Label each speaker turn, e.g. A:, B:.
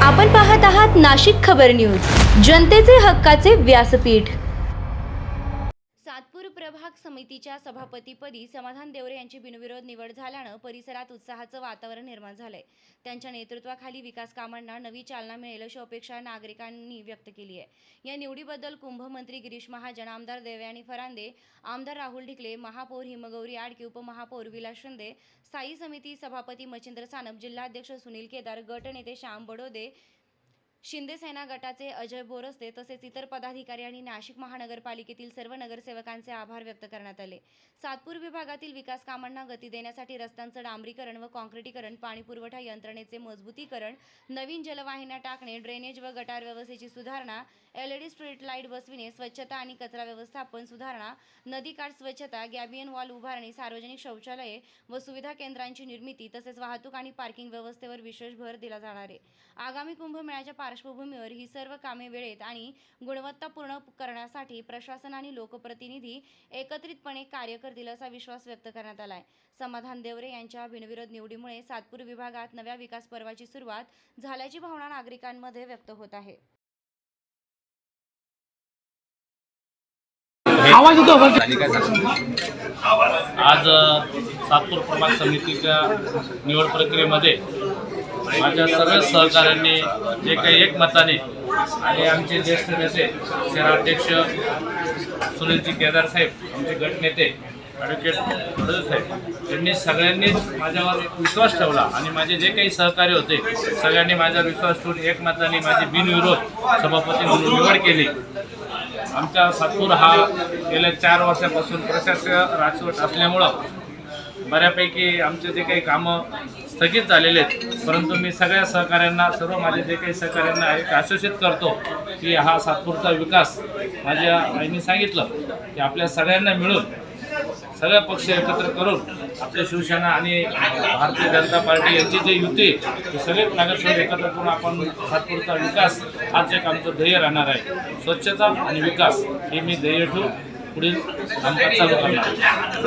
A: आपण पाहत आहात नाशिक खबर न्यूज, जनतेचे हक्काचे व्यासपीठ। सातपूर प्रभाग समितीच्या सभापतीपदी समाधान देवरे यांची बिनविरोध निवड झाल्याने परिसरात उत्साहाचं वातावरण निर्माण झालंय। त्यांच्या नेतृत्वाखाली विकास कामांना नवी चालना मिळेल अशी अपेक्षा नागरिकांनी व्यक्त केली आहे। या निवडीबद्दल कुंभमंत्री गिरीश महाजन, आमदार देवयानी फरांदे, आमदार राहुल ढिकले, महापौर हिमगौरी आडके, उपमहापौर विलास शिंदे, स्थायी समिती सभापती मच्छिंद्र सानप, जिल्हाध्यक्ष सुनील केदार, गटनेते श्याम बडोदे, शिंदे सेना गटाचे अजय बोरस्ते तसेच इतर पदाधिकारी आणि नाशिक महानगरपालिकेतील सर्व नगरसेवकांचे आभार व्यक्त करण्यात आले। सातपूर विभागातील विकास कामांना गती देण्यासाठी रस्त्यांचं डांबरीकरण व काँक्रिटीकरण, पाणीपुरवठा यंत्रणेचे मजबूतीकरण, नवीन जलवाहिन्या टाकणे, ड्रेनेज व गटार व्यवस्थेची सुधारणा, LED स्ट्रीट लाईट बसविणे, स्वच्छता आणि कचरा व्यवस्थापन सुधारणा, नदीकाठ स्वच्छता, गॅबियन वॉल उभारणी, सार्वजनिक शौचालये व सुविधा केंद्रांची निर्मिती तसेच वाहतूक आणि पार्किंग व्यवस्थेवर विशेष भर दिला जाणार आहे। आगामी कुंभमेळ्याच्या पार्श्वभूमीवर ही सर्व कामे वेळेत आणि गुणवत्तापूर्ण करण्यासाठी प्रशासन आणि लोकप्रतिनिधी एकत्रितपणे कार्य करतील असा विश्वास व्यक्त करण्यात आला आहे। समाधान देवरे यांच्या बिनविरोध निवडीमुळे सातपूर विभागात नव्या विकास पर्वाची सुरुवात झाल्याची भावना नागरिकांमध्ये व्यक्त होत आहे।
B: आज सातपूर प्रभाग समितीच्या निवड प्रक्रियेमध्ये माझ्या सर्व सहकाऱ्यांनी जे काही एकमताने आणि आमचे ज्येष्ठ नेते शहराध्यक्ष सुनीलजी केदार साहेब, आमचे गटनेते ॲडव्होकेट बडोदे साहेब यांनी सगळ्यांनीच माझ्यावर विश्वास ठेवला आणि माझे जे काही सहकारी होते सगळ्यांनी माझ्यावर विश्वास ठेवून एकमताने माझी बिनविरोध सभापती म्हणून निवड केली। आमचा सातपूर हा गेल्या 4 वर्षापासून प्रशासकीय राजवट असल्यामुळं बऱ्यापैकी आमचे जे काही कामं स्थगित झालेले आहेत, परंतु मी सगळ्या सहकाऱ्यांना, सर्व माझे जे काही सहकाऱ्यांना एक आश्वासित करतो की हा सातपूरचा विकास, माझ्या आईने सांगितलं की आपल्या सगळ्यांना मिळून सगळे पक्ष एकत्र करून आपल्या शिवसेना आणि भारतीय जनता पार्टी यांची जे युती ते सगळे नगरसेवक एकत्र करून आपण सातपूरचा विकास हाच एक आमचं ध्येय राहणार आहे। स्वच्छता आणि विकास हे मी ध्येय ठेवून पुढील कामकाज चालू करणार आहे।